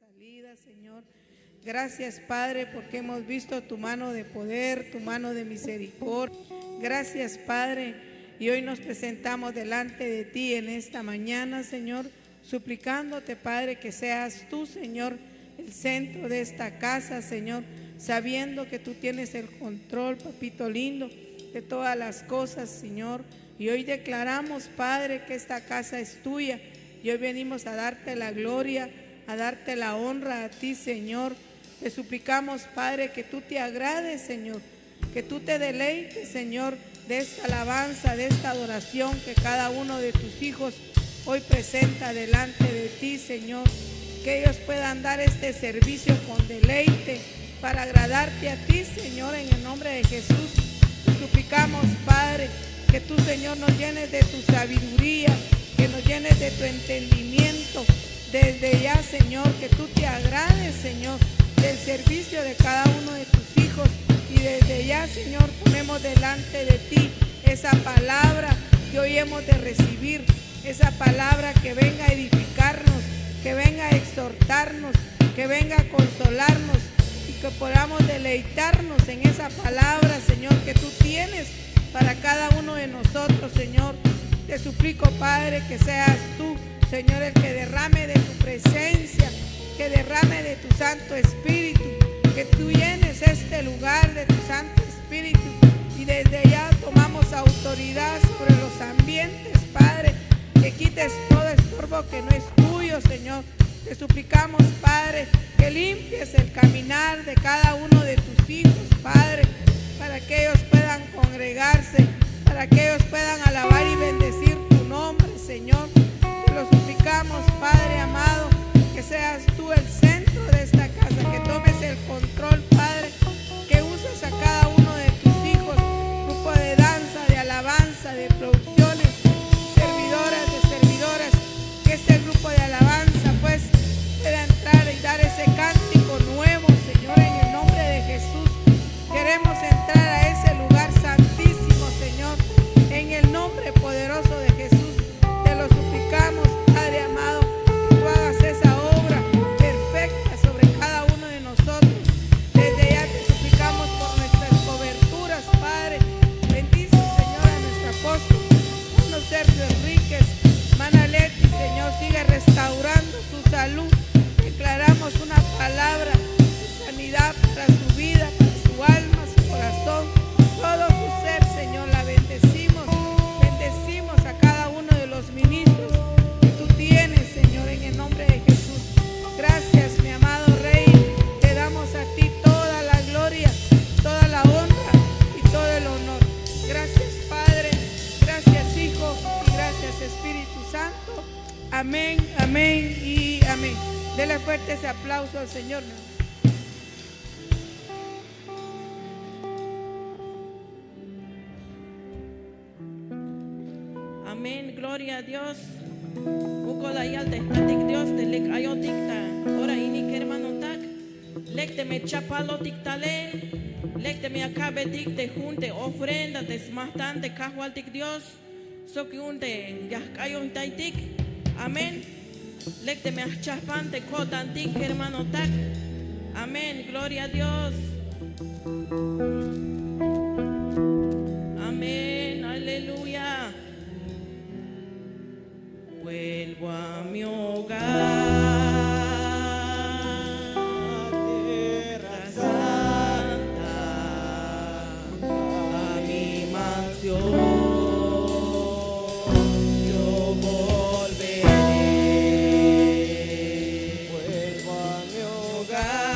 salida, Señor. Gracias, Padre, porque hemos visto tu mano de poder, tu mano de misericordia. Gracias, Padre, y hoy nos presentamos delante de ti en esta mañana, Señor, suplicándote, Padre, que seas tú, Señor, el centro de esta casa, Señor, sabiendo que tú tienes el control, papito lindo, de todas las cosas, Señor. Y hoy declaramos, Padre, que esta casa es tuya, y hoy venimos a darte la gloria, a darte la honra a ti, Señor. Te suplicamos, Padre, que tú te agrades, Señor, que tú te deleites, Señor, de esta alabanza, de esta adoración que cada uno de tus hijos hoy presenta delante de ti, Señor. Que ellos puedan dar este servicio con deleite para agradarte a ti, Señor, en el nombre de Jesús. Te suplicamos, Padre, que tú, Señor, nos llenes de tu sabiduría, que nos llenes de tu entendimiento. Desde ya, Señor, que tú te agrades, Señor, del servicio de cada uno de tus hijos. Y desde ya, Señor, ponemos delante de ti esa palabra que hoy hemos de recibir, esa palabra que venga a edificarnos, que venga a exhortarnos, que venga a consolarnos y que podamos deleitarnos en esa palabra, Señor, que tú tienes para cada uno de nosotros, Señor. Te suplico, Padre, que seas tú, Señor, el que derrame de tu presencia, que derrame de tu Santo Espíritu, que tú llenes este lugar de tu Santo Espíritu. Y desde ya tomamos autoridad sobre los ambientes, Padre, que quites todo estorbo que no es tuyo, Señor. Te suplicamos, Padre, que limpies el caminar de cada uno de tus hijos, Padre, para que ellos puedan congregarse, para que ellos puedan alabar y bendecir tu nombre, Señor. Te lo suplicamos, Padre amado, que seas tú el centro de esta casa, que tomes el control, Padre, que uses a cada uno de tus hijos, grupo de danza, de alabanza, de producciones, servidoras, de servidoras, que este grupo de alabanza pues pueda entrar y dar ese cántico nuevo, Señor, en el nombre de Jesús. Queremos entrar a ese lugar santísimo, Señor, en el nombre poderoso de Jesús. Te lo suplicamos, Padre amado, que tú hagas esa obra perfecta sobre cada uno de nosotros. Desde ya te suplicamos por nuestras coberturas, Padre. Bendice, Señor, a nuestro apóstol, hermano Sergio Enríquez, hermana Leti, Señor, sigue restaurando su salud. Declaramos una palabra de sanidad para su vida, para su alma, su corazón, todo su ser, Señor. La bendecimos, bendecimos a cada uno de los ministros que tú tienes, Señor, en el nombre de Jesús. Gracias, mi amado Rey, te damos a ti toda la gloria, toda la honra y todo el honor. Gracias, Padre, gracias, Hijo, y gracias, Espíritu Santo. Amén, amén y amén. Dele fuerte ese aplauso al Señor. Amén, gloria a Dios. Ukolayal de statik Dios de lek ayotikta. Ora ini kermanotak. Lek de me chapalotik talen. Lek de me acabetik de junte ofrenda de smahtante kahwaltik Dios. Sokiunte yahkayon taitik. Amén. Lek de me achapante kotantik hermanotak. Amén, gloria a Dios. Amén, aleluya. Vuelvo a mi hogar, tierra santa, a mi mansión. Yo volveré. Vuelvo a mi hogar,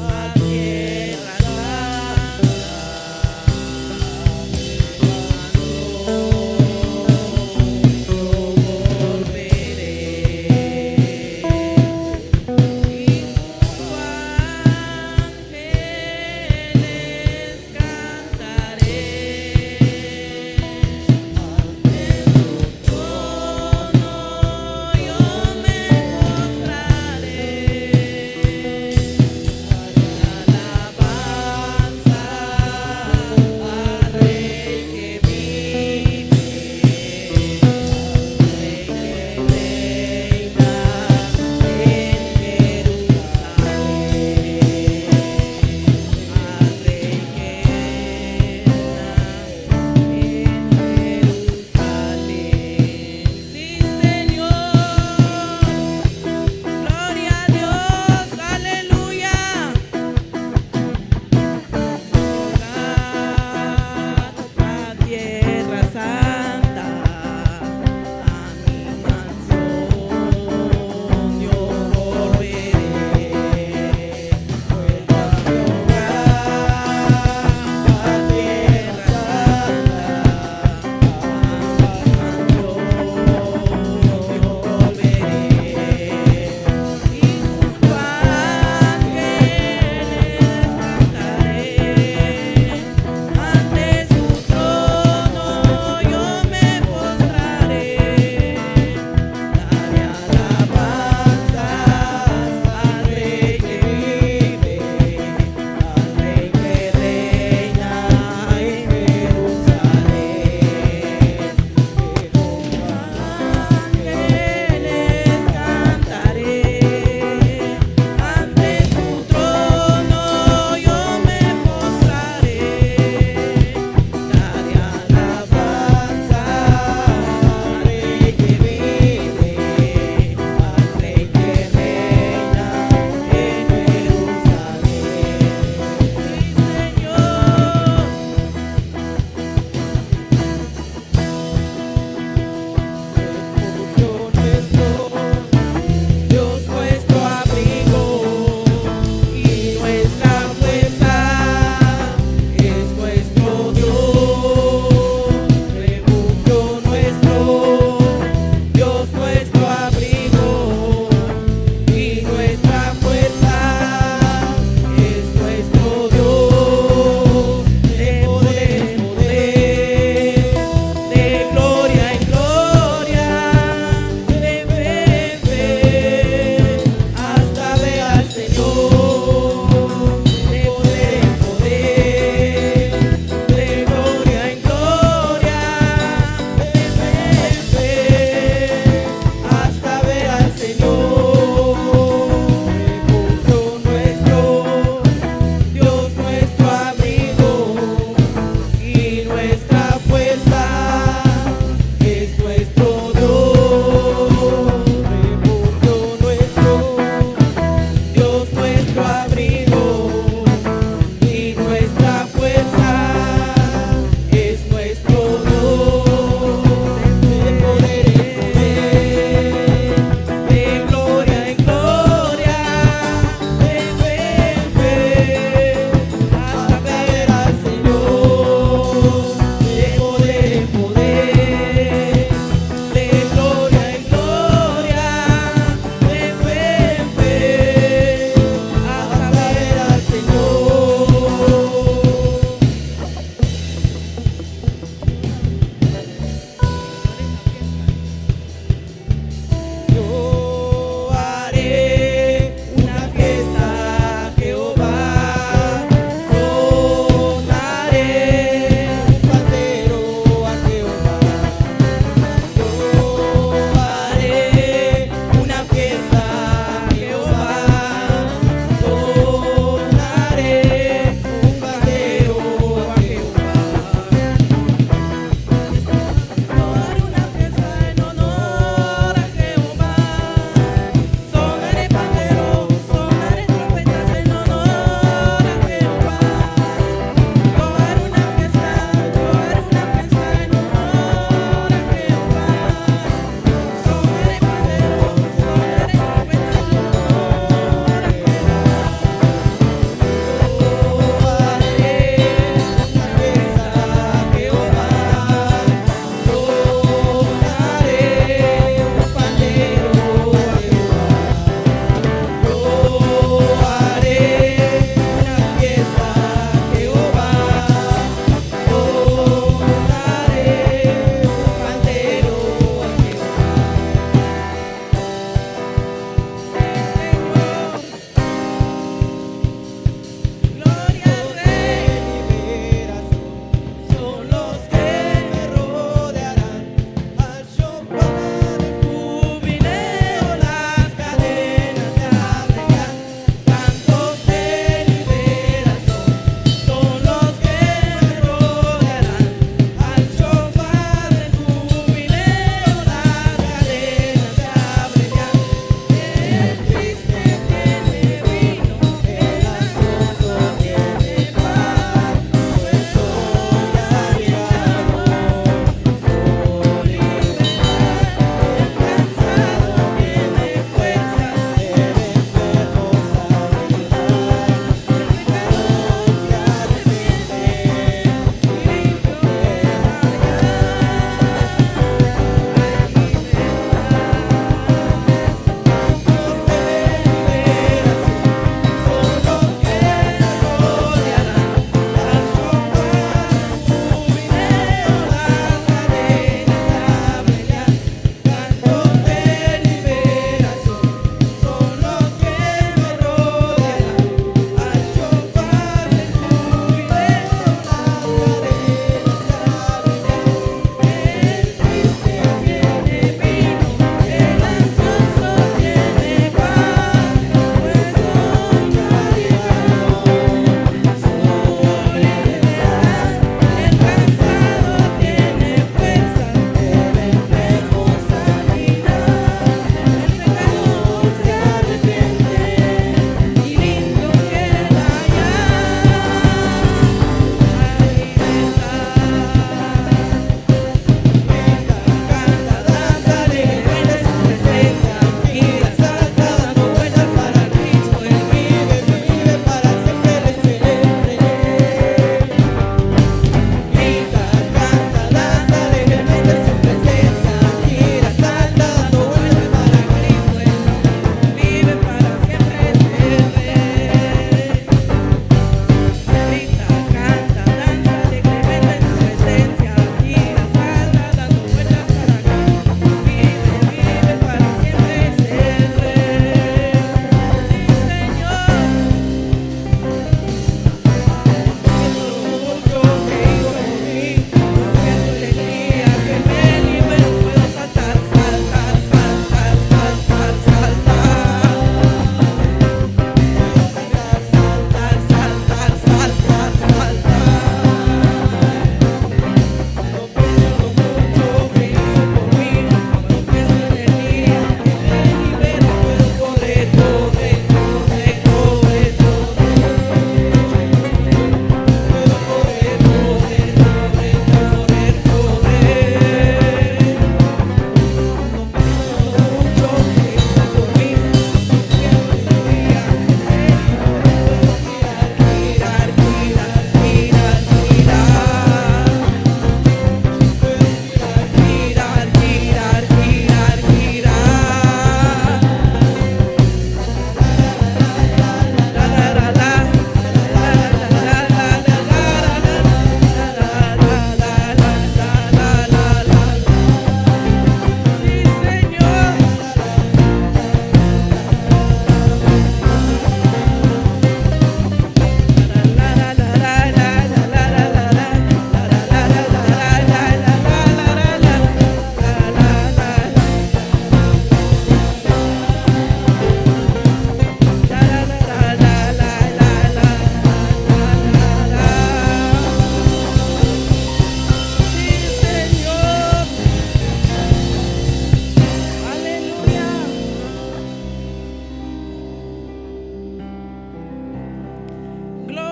a tierra santa.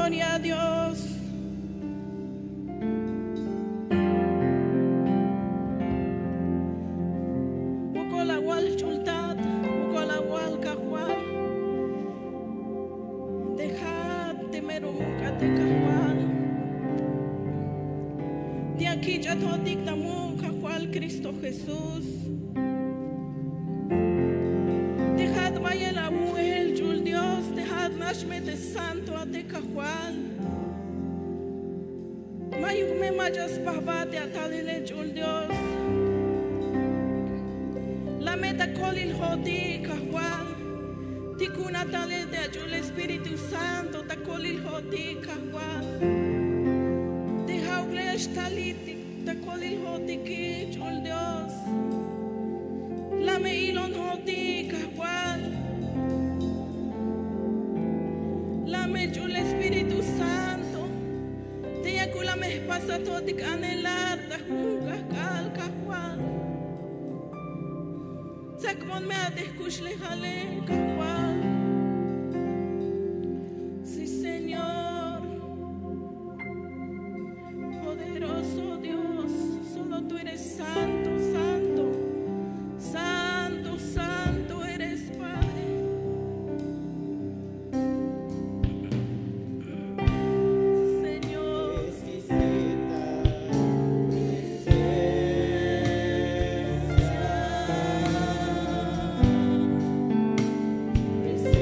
Gloria a Dios. Buko la wal chultat, buko la wal kahwal. Dejad de merumuka de kahwal. De aquí ya todo dictamo kahwal Cristo Jesús. Dejad vaya la mujer jul Dios, dejad nashme de santo a de kahwal. Mayuk me mayas pahvate a talile jul Dios. La meta colil hoti kahwal. Tikuna tale de jul Espíritu Santo ta colil hoti kahwal. Deja uglesh taliti ta colil hoti ki jul Dios. La me ilon hoti kahwal. La me jul Espíritu Santo. Te yakula me pasa todik anelata hunga kal kahwal. Sakmon me adeskush le jale kahwal. Sí, Señor. Poderoso Dios, solo tú eres santo, santo. Santo, santo eres Padre. Señor, Presencia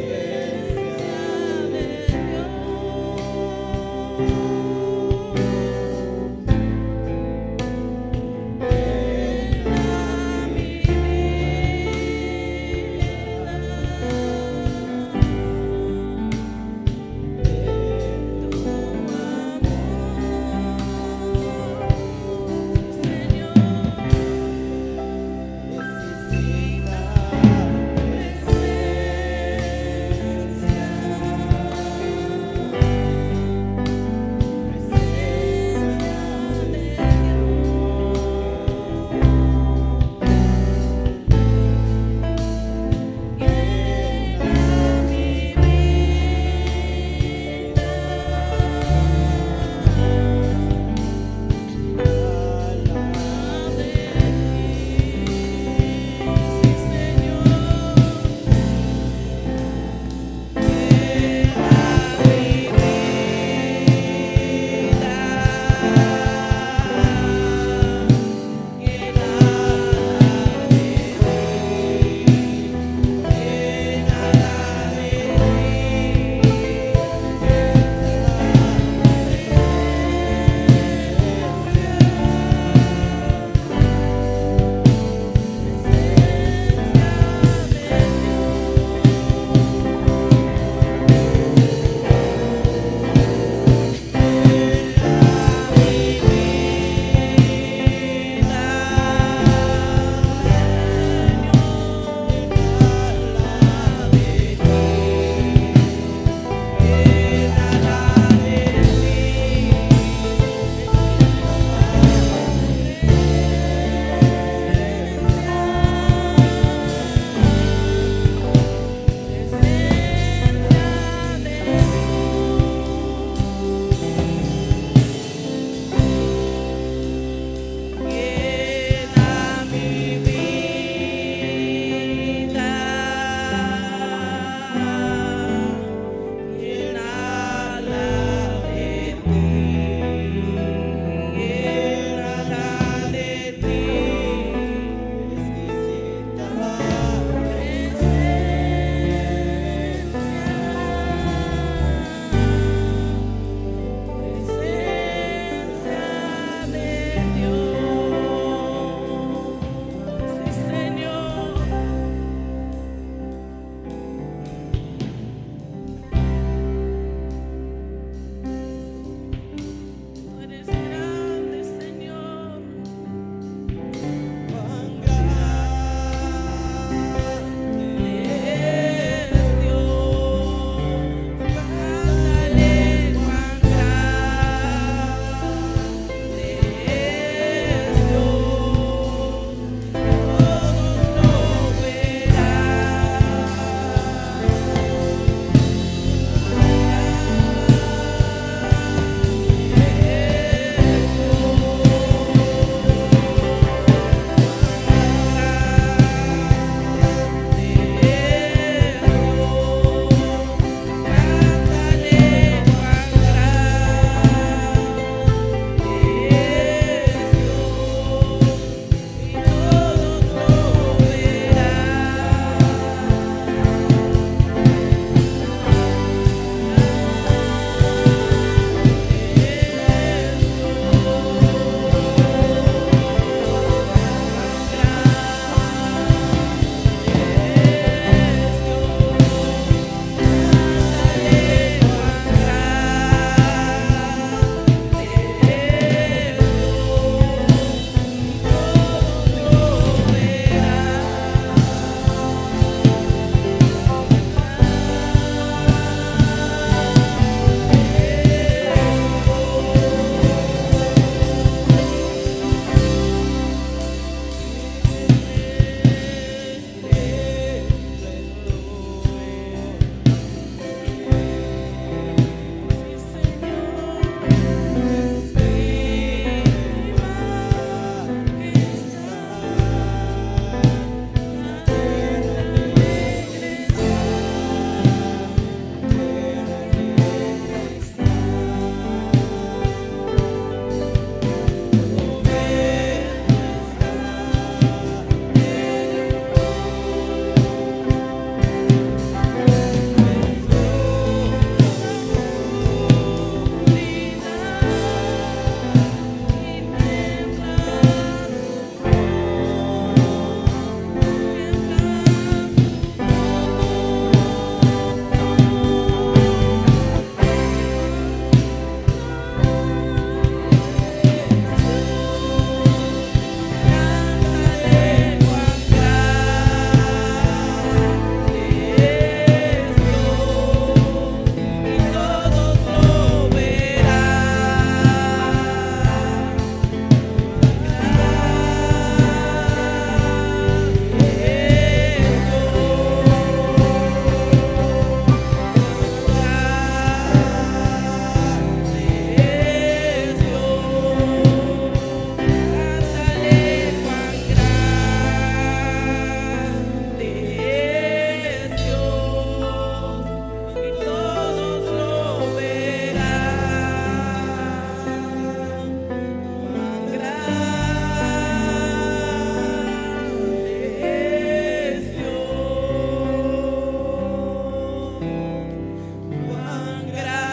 Cuán grande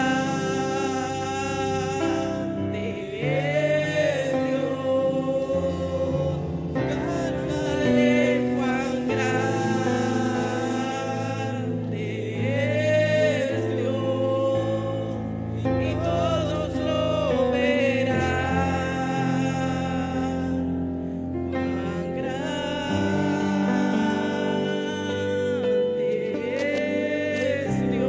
es Dios, cántale cuán grande es Dios, y todos lo verán. Cuán grande es Dios.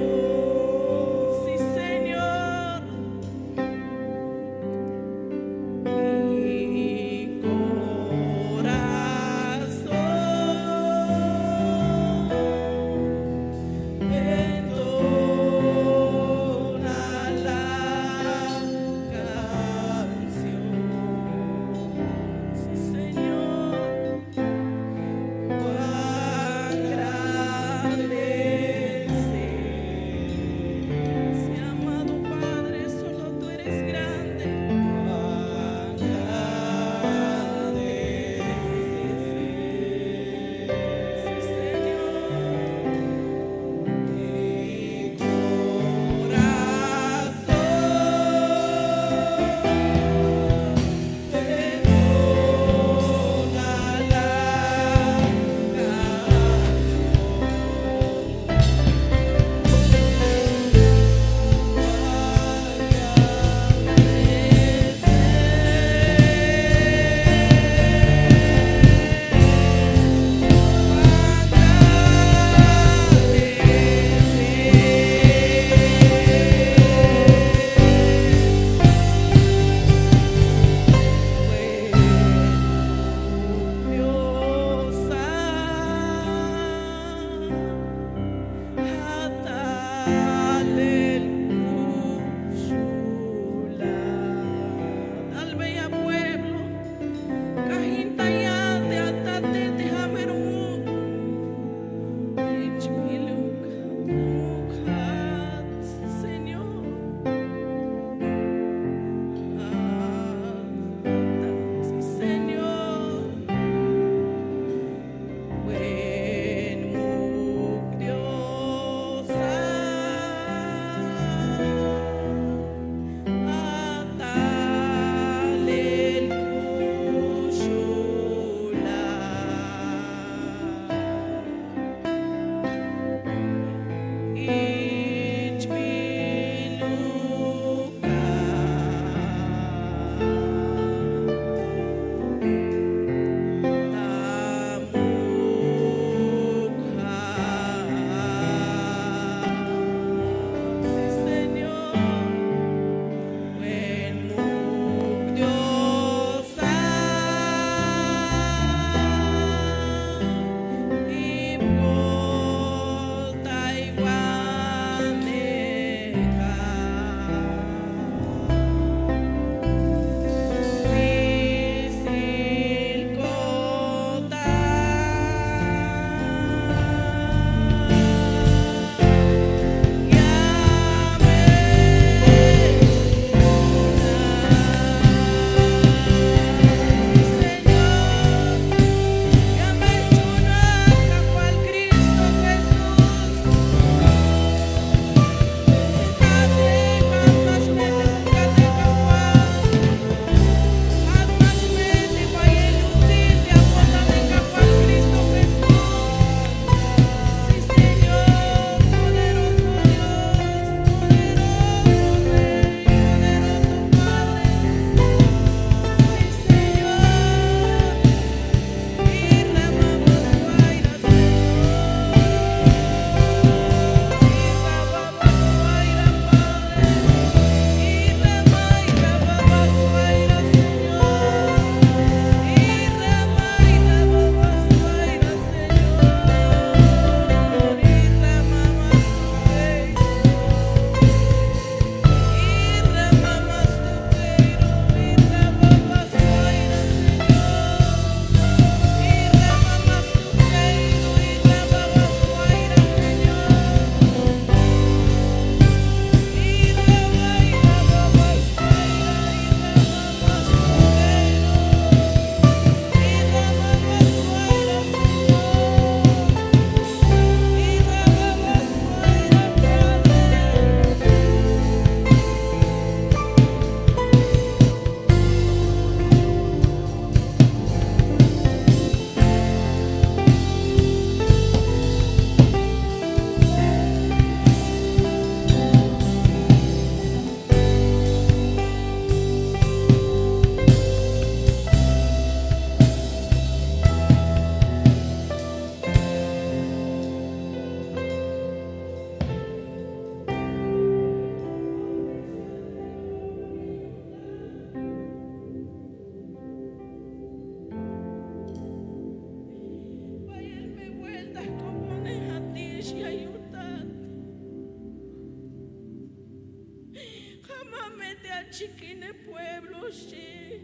te achiquine pueblo, shi.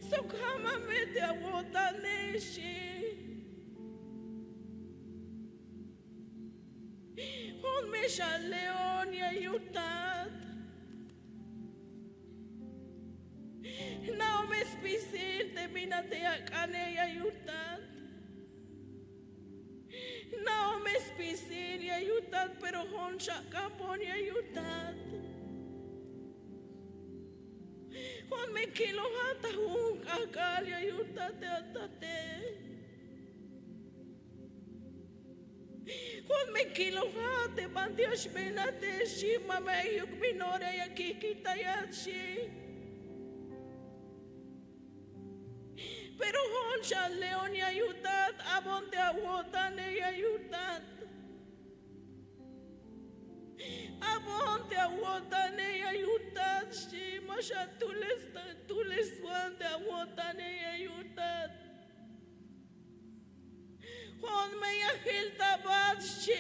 Sokama te awotane, shi. Hon mesha leon ya yutat. Now me spisil te minate akane ya yutat. Now me spisil ya yutat, pero hon shakapon ya yutat. Hon me kilo hata hung akal ya yutat te atate. Hon me kilo hate bandiash benate shima me yuk minore ya kikita yachi. Pero honcha leon y ayudad, abonde aguotan y ayudad. Abonde aguotan y ayudad, si masha tú les wan de aguotan y ayudad. Hon me yahil tabat, si.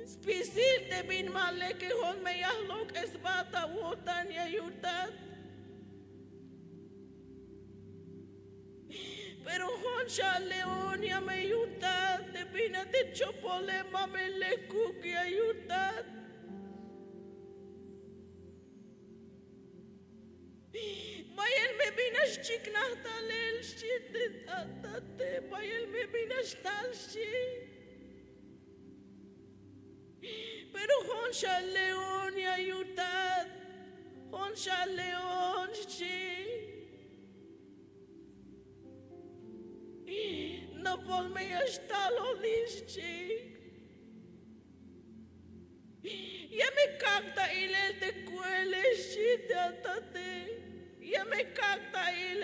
Spisil de bin male que hon me yahlok es bata aguotan y ayudad. Pero honcha león ya me ayuda, te vine de chopole mame le cuki ayuda. Mayel me vine chikna talel shit tatate, mayel me vine tal shi. Pero honcha león ya ayuda, honcha león shi. No volme a estar listi. Ya me cacta el de cuele shit atate. Ya me cacta el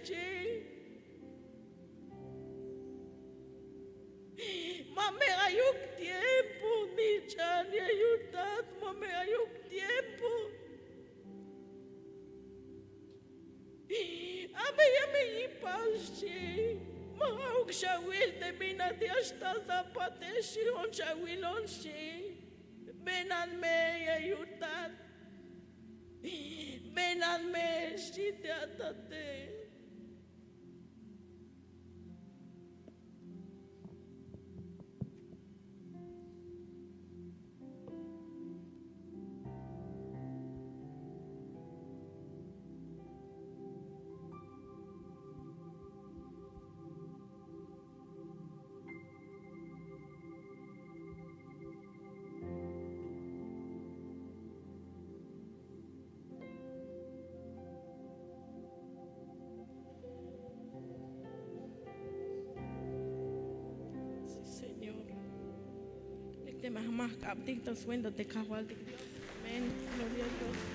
shi. Mame ayuk tiempo mi chan ya ayudat, mame ayuk tiempo. Ame ya me ipalshi. Mahauk shawil te binati hasta zapate shi on shawil on shi. Benan me ayudat. Benan me shi te atate. Te más captito suendo te cajual de Dios. Amén. Gloria a Dios.